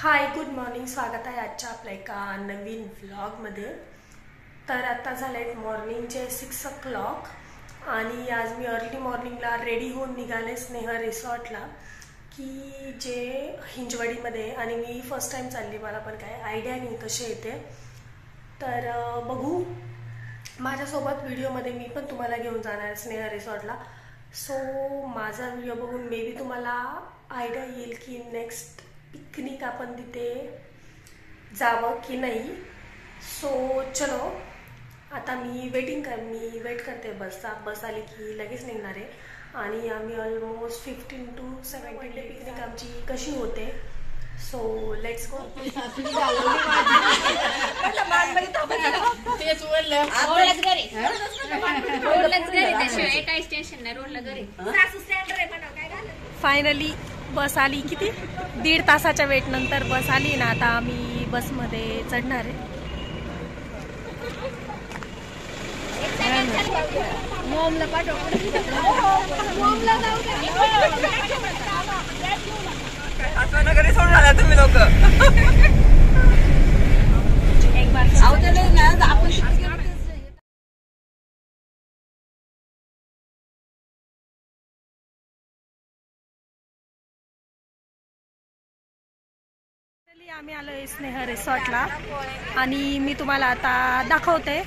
Hi good morning, स्वागत आहे आजच्या आपल्या एका नवीन व्लॉगमध्ये। तर आता झाले मॉर्निंगचे 6 o'clock आणि आज मी अर्ली मॉर्निंगला रेडी होऊन निघाले स्नेह रिसॉर्टला, की जे हिंजवडीमध्ये, आणि मी फर्स्ट टाइम चालली, मला पण काय आयडिया नाही कसे येते। तर बघू, माझ्यासोबत व्हिडिओमध्ये मी पण तुम्हाला घेऊन जाणार स्नेह रिसॉर्टला। सो माझा व्हिडिओ बघून मे बी तुम्हाला आयडिया येईल की नेक्स्ट पिकनिक आपण तिथे जावं की नाही। सो चलो, आता मी वेट करते बसचा। बस आली की लगेच निघणार आहे आणि आम्ही ऑलमोस्ट 15 to 17 पिकनिक आमची कशी होते। So let's go. फायनली बस आली, किती 1.5 तासाच्या वेट नंतर बस आली ना। आता आम्ही बसमध्ये चढणार आहे। मॉमला पाठव, मॉमला जाऊ नगरी सोडून आला तुम्ही लोक। एक बार आम्ही आलोय स्नेह रिसॉर्टला आणि मी तुम्हाला आता दाखवते।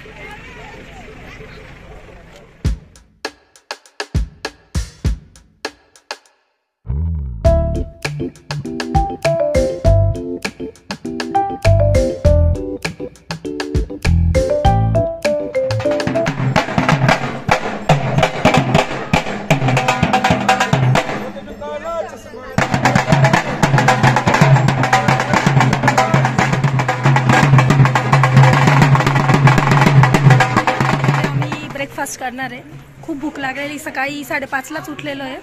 ब्रेकफास्ट करणार आहे। खूप भूक लागलेली, सकाळी 5:30लाच उठलेलो आहे।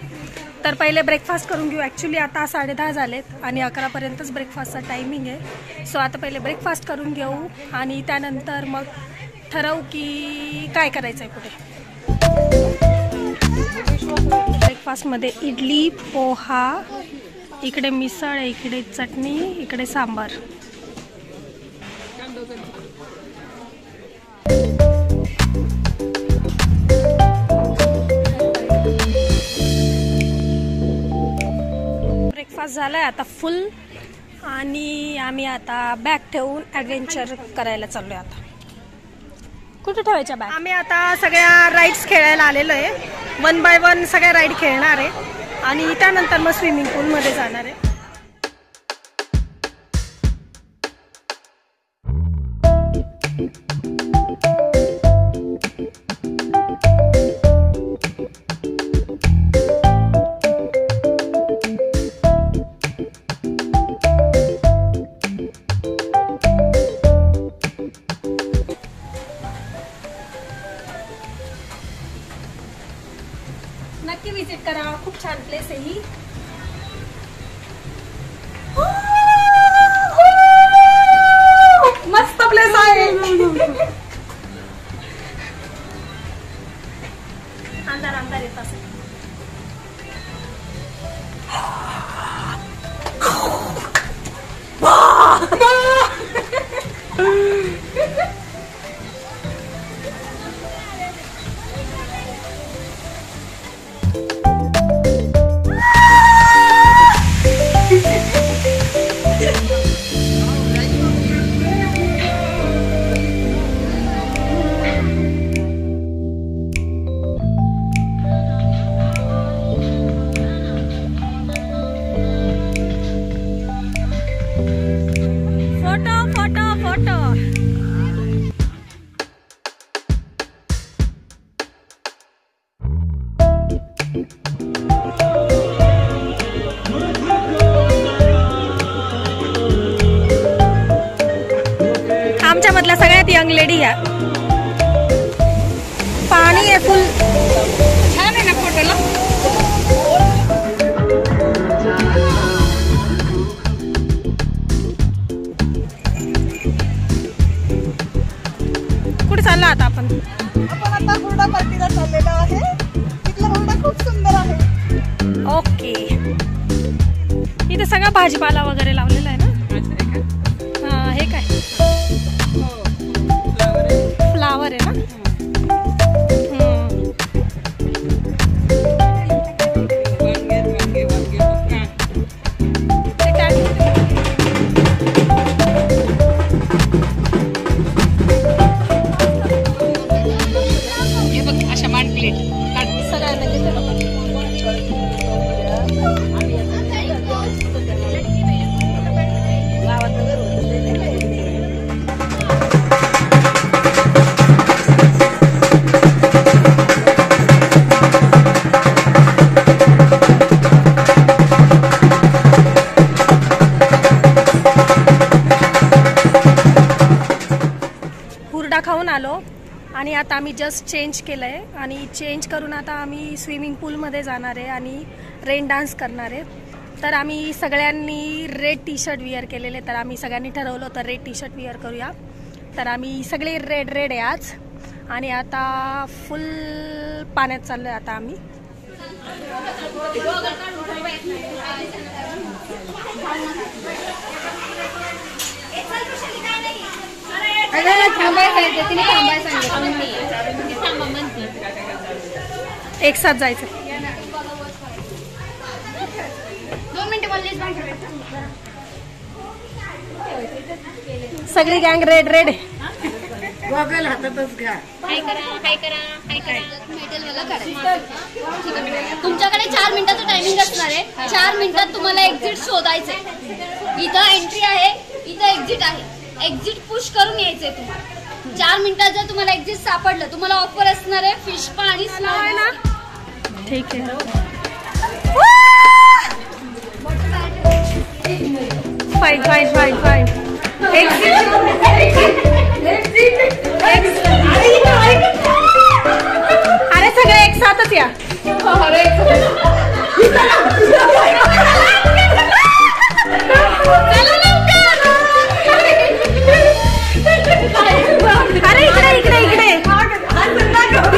तर पहिले ब्रेकफास्ट करून घेऊ। ॲक्च्युली आता 10:30 झालेत आणि 11पर्यंतच ब्रेकफास्टचा टायमिंग आहे। सो आता पहिले ब्रेकफास्ट करून घेऊ आणि त्यानंतर मग ठरवू की काय करायचं आहे पुढे। ब्रेकफास्टमध्ये इडली, पोहा, इकडे मिसळ, इकडे चटणी, इकडे सांबार। ब्रेकफास्ट झालाय आता फुल आणि आम्ही आता बॅग ठेवून ॲडव्हेंचर करायला चाललोय। आता कुठे ठेवायच्या बॅग? आम्ही आता सगळ्या राईड्स खेळायला आलेलो आहे। 1 by 1 सगळ्या राईड खेळणार आहे आणि त्यानंतर मग स्विमिंग पूलमध्ये जाणार आहे। नक्की विजिट करा, खूप छान प्लेस आहे ही। मस्त प्लेस आहे। अंधार येत असेल। आमच्यामधल्या सगळ्यात यंग लेडी या। पाणी आहे फुल, छान आहे ना फोटोला। कुठे चालला आता आपण? आता हुरडा पार्टीला चाललेलो आहे। तिथला हुरडा खूप सुंदर आहे। ओके, इथे सगळा भाजीपाला वगैरे लावलेला आहे ना। हे काय फ्लावर आहे ना. खाऊन आलो आणि आता आम्ही जस्ट चेंज केलं आहे आणि चेंज करून आता आम्ही स्विमिंग पूलमध्ये जाणार आहे आणि रेन डान्स करणार आहे. तर आम्ही सगळ्यांनी रेड टी शर्ट विअर केलेले, तर आम्ही सगळ्यांनी ठरवलं तर रेड टी शर्ट विअर करूया. तर आम्ही सगळे रेड आहे आज आणि आता फुल पाण्यात चाललो आहे आता आम्ही. एक साथ जायचं. 2 मिनिटं सगळी गँग रेड रेड आहे. गॉगल हातातच घ्या. तुमच्याकडे 4 मिनिटाचं टायमिंग असणार आहे. 4 मिनिटात तुम्हाला एक्झिट शोधायचंय. इथं एंट्री आहे, इथं एक्झिट आहे. एक्झिट पुश करून यायचंय तुम्हाला. 4 मिनिटात जर तुम्हाला एक्झिट सापडलं, तुम्हाला ऑफर असणार आहे फिश पा आणि स्नो आहे ना. ठीक आहे. Fine fine fine fine. अरे सगळे एक साथच या. अरे इकडे इकडे इकडे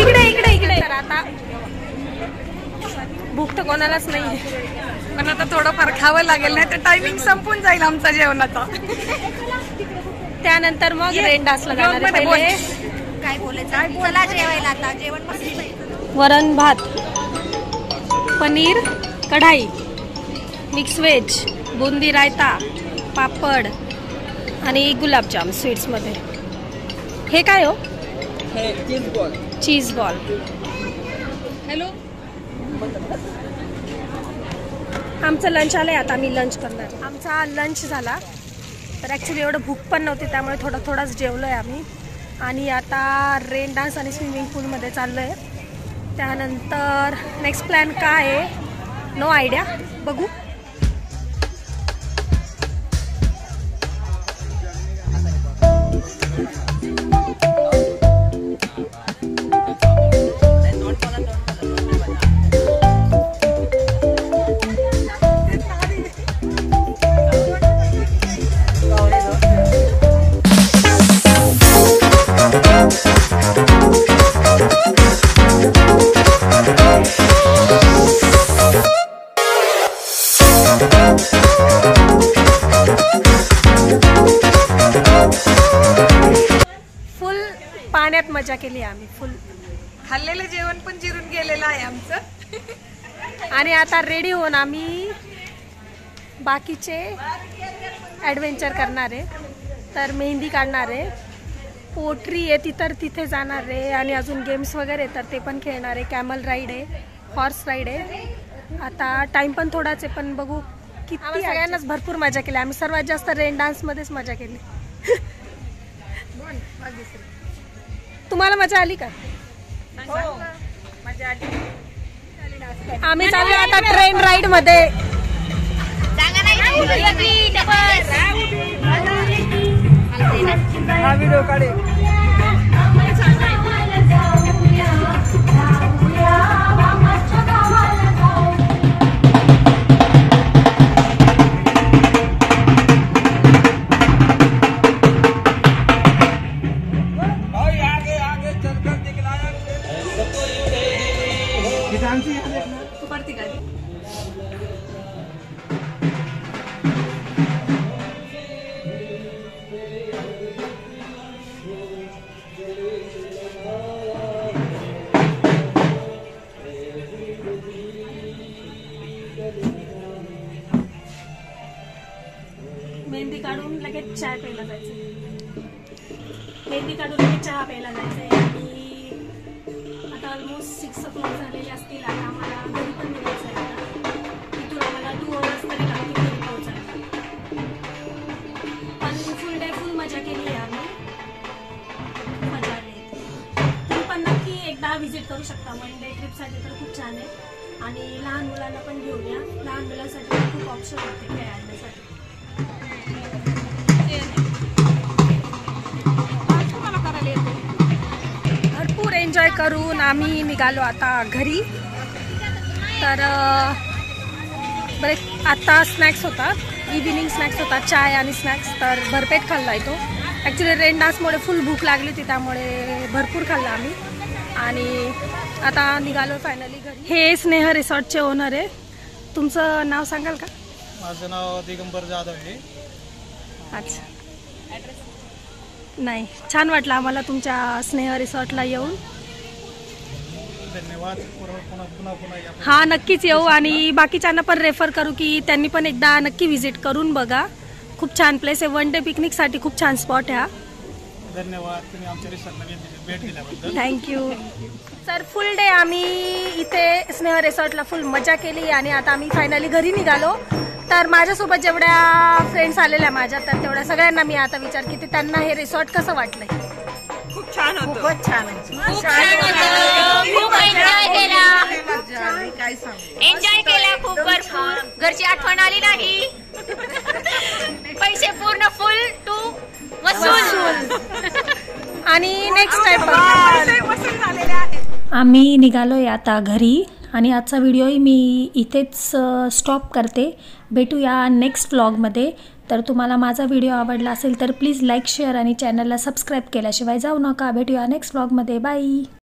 इकडे इकडे इकडे. तर आता भूक तर कोणालाच नाही, पण आता थोडंफार खावं लागेल, नाही तर टायमिंग संपून जाईल आमचा जेवणाचा. त्यानंतर मग रेन डान्सला जाणार आहे. पहिले काय बोलायचं, चला जेवायला. आता जेवण मस्त. वरण भात, पनीर कढाई, मिक्स व्हेज, बुंदी रायता, पापड आणि गुलाबजाम स्वीट्समध्ये. हे काय हो? Cheese ball. Cheese ball. Hello. आमचं लंच आलंय, आता आम्ही लंच करणार. आमचा लंच झाला, तर ॲक्च्युली एवढं भूक पण नव्हती, त्यामुळे थोडाच जेवलो आहे आम्ही. आणि आता रेन डान्स आणि स्विमिंग पूलमध्ये चाललो आहे. त्यानंतर नेक्स्ट प्लॅन काय आहे नो आयडिया, बघू. फुल पाण्यात मजा केली आम्ही. फुल खाल्लेलं जेवण पण जिरून गेलेलं आहे आमचं. आणि आता रेडी होऊन आम्ही बाकीचे ॲडव्हेंचर करणार आहे. तर मेहंदी काढणार आहे, पोट्री आहे ती तर तिथे जाणार आहे, आणि अजून गेम्स वगैरे तर ते पण खेळणार आहे. कॅमल राईड आहे, हॉर्स राईड आहे. आता टाइम पण थोडाच आहे, पण बघू किती. सगळ्यांनाच भरपूर मजा केली. आम्ही सर्वात जास्त रेन डान्समध्येच मजा केली. तुम्हाला मजा आली का? मजा आली. आम्ही चाललो आता ट्रेन राईड मध्ये. हा व्हिडिओ काढे. मेहंदी काढून लगेच चहा प्यायला जायचं. मेहंदी काढून लगेच चहा प्यायला जायचं. आणि आता ऑलमोस्ट 6 o'clock झालेले असतील. आता आम्हाला घरी पण निघायचं आहे. आता इथून आम्हाला 2 hours तरी लागतील घरी पोहोचायला. पण फुल डे फुल मजा केली आहे आम्ही. मजा आली. तुम्ही पण नक्की एकदा व्हिजिट करू शकता. 1 day ट्रिपसाठी तर खूप छान आहे. आणि लहान मुलांना पण घेऊन या. लहान मुलांसाठी खूप ऑप्शन होते खेळण्यासाठी. भरपूर एन्जॉय करून आम्ही निघालो आता घरी. तर बरं आता स्नॅक्स होता, इव्हिनिंग स्नॅक्स होता, चाय आणि स्नॅक्स. तर भरपेट खाल्ला आहे तो. ॲक्च्युली रेन डान्समुळे फुल भूक लागली होती त्यामुळे भरपूर खाल्ला आम्ही. आणि आता निघालो फायनली घरी. हे स्नेह रिसॉर्टचे ओनर आहे. तुमचं नाव सांगाल का? माझं नाव दिगंबर जाधव आहे. अच्छा, नाही, छान वाटलं आम्हाला तुमच्या स्नेह रिसॉर्टला येऊन. धन्यवाद. पुन्हा या. हा, नक्कीच येऊ. आणि बाकीच्यांना पण रेफर करू की त्यांनी पण एकदा नक्की व्हिजिट करून बघा. खूप छान प्लेस आहे. 1 day पिकनिकसाठी खूप छान स्पॉट आहे हा. धन्यवाद तुम्ही आमच्या रिसॉर्टला भेट दिल्याबद्दल. थँक्यू. तर फुल डे आम्ही इथे स्नेह रिसॉर्टला फुल मजा केली. आणि आता आम्ही फायनली घरी निघालो. तर माझ्यासोबत जेवढ्या फ्रेंड्स आलेल्या माझ्या, तर तेवढ्या सगळ्यांना मी आता विचार की त्यांना हे रिसॉर्ट कसं वाटलंय. खूप छान होतं. खूपच छान आहे. खूप एन्जॉय केला. काय सांगू. एन्जॉय केला खूप भरपूर. घरची आठवण आली नाही. पैसे पूर्ण फुल टू वसूल. आणि नेक्स्ट टाइम वसूल झालेले आहेत. आम्ही निघालोय आता घरी. आणि आजचा व्हिडिओही मी इथेच स्टॉप करते. भेटूया नेक्स्ट व्लॉगमध्ये. तर तुम्हाला माझा व्हिडिओ आवडला असेल तर प्लीज लाईक, शेअर आणि चॅनलला सबस्क्राईब केल्याशिवाय जाऊ नका. भेटूया नेक्स्ट व्लॉगमध्ये. बाय.